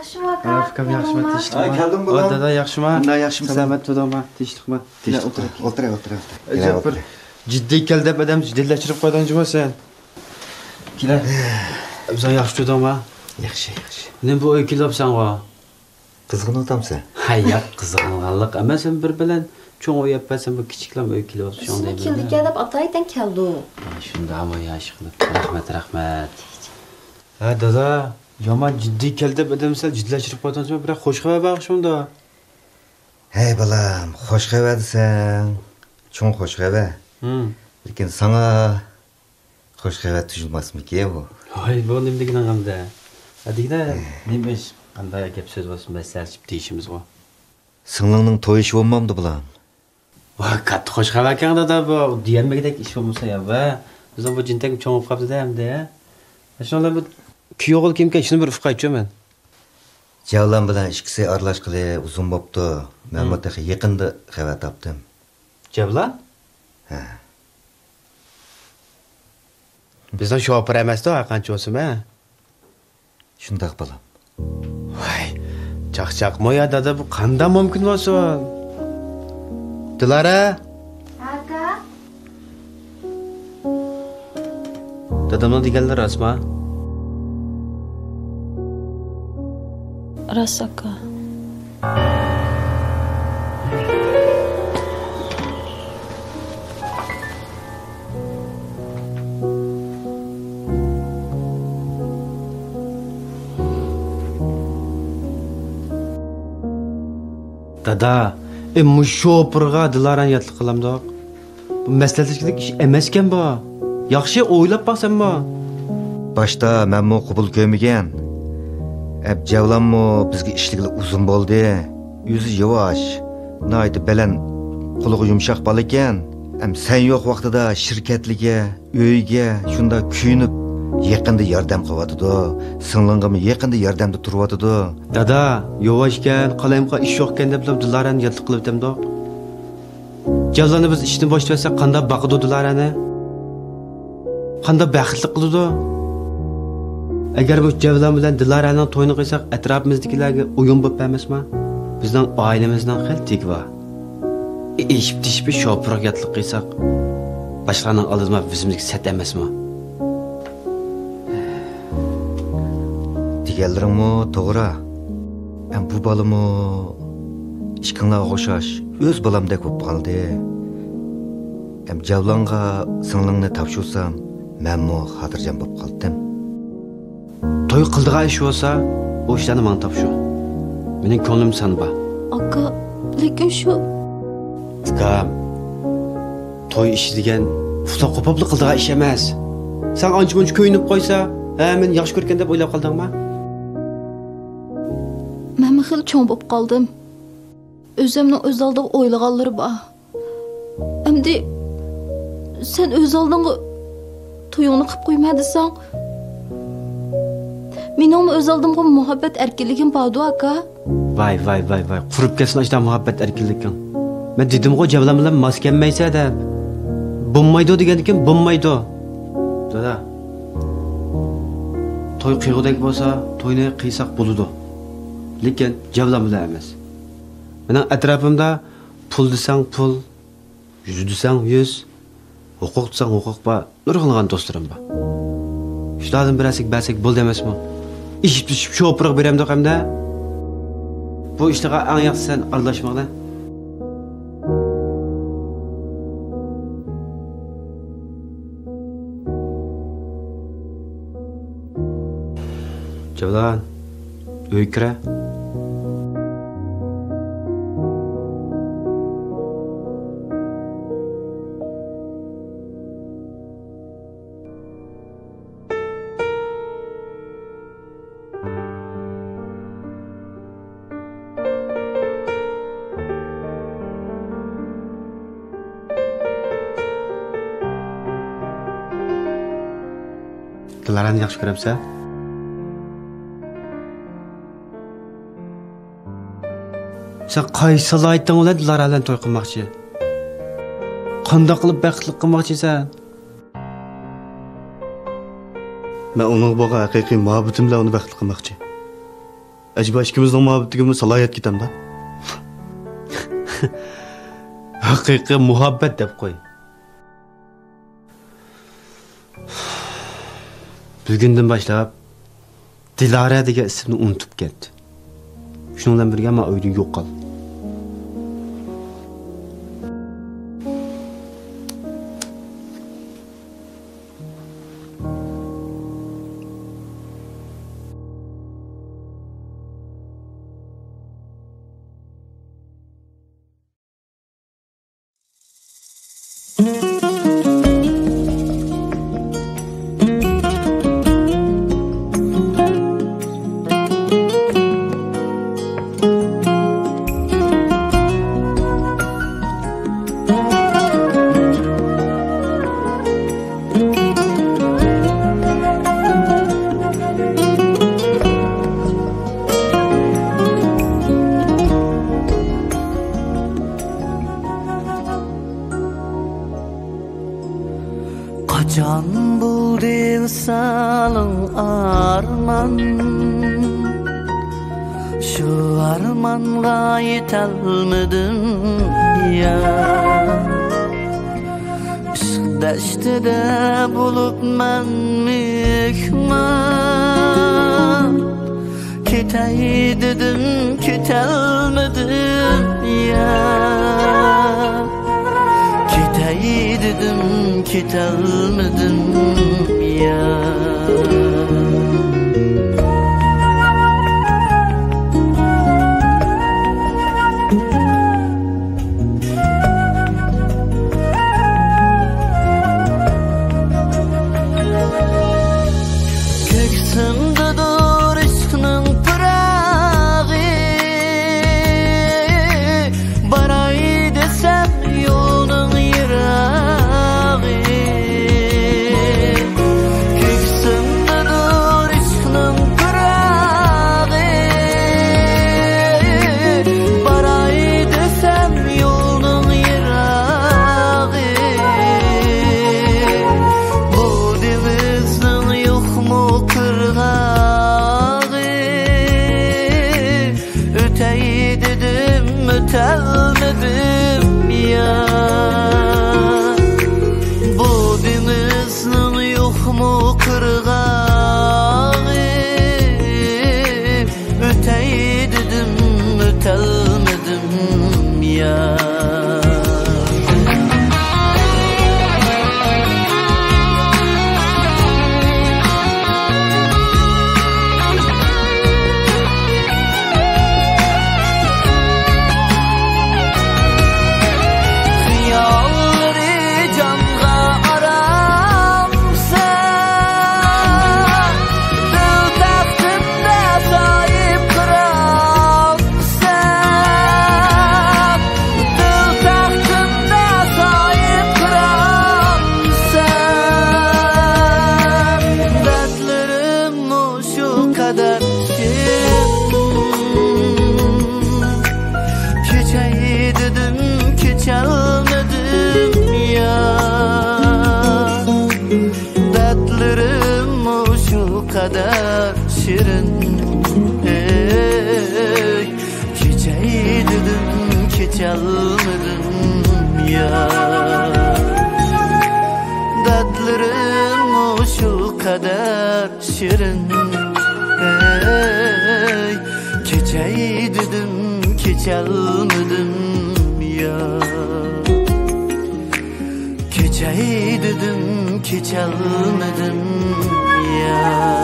Yaxşımı aka? Rafikam yaxşımı? Tinchlikmi? Keldim bugun. Dada yaxshimi? Bunday yaxshimi? Salomat bo'ldingmi? Tinchlikmi? O'tir. Ajab bir jiddiy kel deb odam jiddiylashtırib qo'yganchi bo'lsan. Kela. Biz yaxshi tudingmi? Yaxshi. Nima bu o'y kelibsan va? Qizg'in o'tamsan. Ha, yo'q, qizg'inganlik emas, bir bilan cho'ng o'y yapsan, bu kichiklam o'y kelyapsan shunday. Keldik deb ataydan keldi. Shunda ama yaxshi qilib. Rahmat. Ha, dada, yomon jiddiy kel deb odamsan jiddiylashtırib qo'yganchi, biroq xush xabar bag'ishimda. Hey balam, xo'sh xabar desang, cho'ng xo'sh xabar. Lekin sana xo'sh xabar tuzilmasmikan bu? Voy, bu nima degan hamda. Adigda, nima ish, qanday gap so'z bo'lsin, masalchib deyishimiz bor. Singlingning to'yishi bo'lmamdi bilan. Voy, katta xo'sh xabar ekan dada bu. Diyanmagidek ish bo'lmasa ya, va bizning bu jintak cho'ngib qolibdi-da hamda. Shunday bu kuyovul kimga shuni bir ufq aytchaman. Javlan bilan ikkisi aralashqili uzun bo'pti. Men bu taxi yaqinda xabar topdim. Javlan? Ha. Bizdan shopir emas-da, qancha bo'lsa-ma. Shundoq balam. Voy, chaqchaq moya dada bu qanday mumkin bo'lsin? Dilara? Aka? Dadamning deganlari rostmi? Rost aka. Dada, shopirga Dilarani yatliq qilamdoq. Bu maslahatchilik ish emaskan bu. Yaxshi o'ylab baqsanmi? Boshda menmo qabul ko'rmagan. Javlanmo bizga ishligili uzun bo'ldi. Yuzi yavaş, naydi baland, qo'li yumshoq bola ekan. Sen yo'q vaqtida shirkatliga, uyga shunda kuyinib yaqinda yordam qilyotdi. Singlingimi yaqinda yordamda turyotdi. Dada, yavaşkan, qalamqa ish yo'qkan deb Dilarani yatliq qilibdimdoq. Javlani biz ishni boshlasak qanday baqidi Dilarani? Qanday baxtli qildi? Agar bu Javlan bilan Dilaraning to'yini qilsak, atrofimizdagilarga o'yin bo'lib emasmi? Bizning oilamizning xiltik va eshib-tishib shopirga yatliq qilsak, boshqalarning oldida bizimizga sat emasmi? Deganlaringmi to'g'ri. Bu balami ishqinglarga o'xshash o'z balamdek bo'lib qoldi. Javlanga singlingni topshirsam, menmo xotirjam bo'lib qoldim. To'y qildigan ish bo'lsa, o ishlarni menga topshir. Mening ko'nglim sanba. Aka, lekin shu Tkam. To'y ishi degan futa qopabli qildigan ish emas. Sen ancha-muncha ko'yinib qo'ysa, men yaxshi ko'rgan deb o'ylab qoldingmi? men xil cho'ng bo'lib qoldim. O'zimning o'z oldiga o'ylaganlari bor. Endi sen o'z oldingga to'yingni qilib qo'ymadingsan. Mening o'z oldimga muhabbat erkinligim bordi aka. Vay. Qurib kelsin ashta muhabbat erkinliging. Men dedim-ku Javlan bilan mos kelmaysa deb. Bo'lmaydi degan ekan, bo'lmaydi. Dada. To'y qiyg'udek bo'lsa, to'yni qiysak bo'ladi. Lekin Javlan bilan emas. Mening atrofimda pul desang pul, yuz desang yuz, huquq desang huquq bor, nurg'ilgan do'stlarim bor. Shulardan birasiga bersak bo'ldi emasmi? İşip şopirga beramda hamda. Bu ishlarga eng yaxshisi sen aralashmoqda. Javlan, uy kira. Dilarani yaxshi ko'ramsan? Sen qaysi salohiyatdan bilan Dilara bilan to'y qilmoqchi? Qanday qilib baxtli qilmoqchisan? Men uning bo'lgan haqiqiy muhabbatim bilan uni baxtli qilmoqchi. acaba ikimizning muhabbatimizga salohiyat ketamda. Haqiqiy muhabbat deb qo'y. Bugundan boshlab Dilara degan ismni unutib ketdi. Shundan bilan birga men uyda yo'q qoldim. Can buldun salın arman, şu armanga yetelmedin ya. Işıkdaştı da bulup men mihman, ketey dedim ketelmedim ya. Ketey dedim ketelmedim ya. Köksimde dur aşkının pırağı, baray desem yolun yırağı. Köksimde dur aşkının pırağı, baray desem yolun yırağı. Bu denizden yok mu kırgağı, öteyi dedim ötelmedim ya. Bu denizden yok mu kırgağı, öteyi dedim ötelmedim ya. Yolları canga aramsa, dil tahtında sahip kıramsa, dil tahtında sahip kıramsa, dertlerim şu kadar keçeyi dedim keçelmedim ya. Dertlerim şu kadar şirin, ey. Keçeyi dedim keçelmedim ya. Dertlerim şu kadar şirin, ey. Keçeyi dedim keçelmedim ya. Keçeyi dedim keçelmedim ya.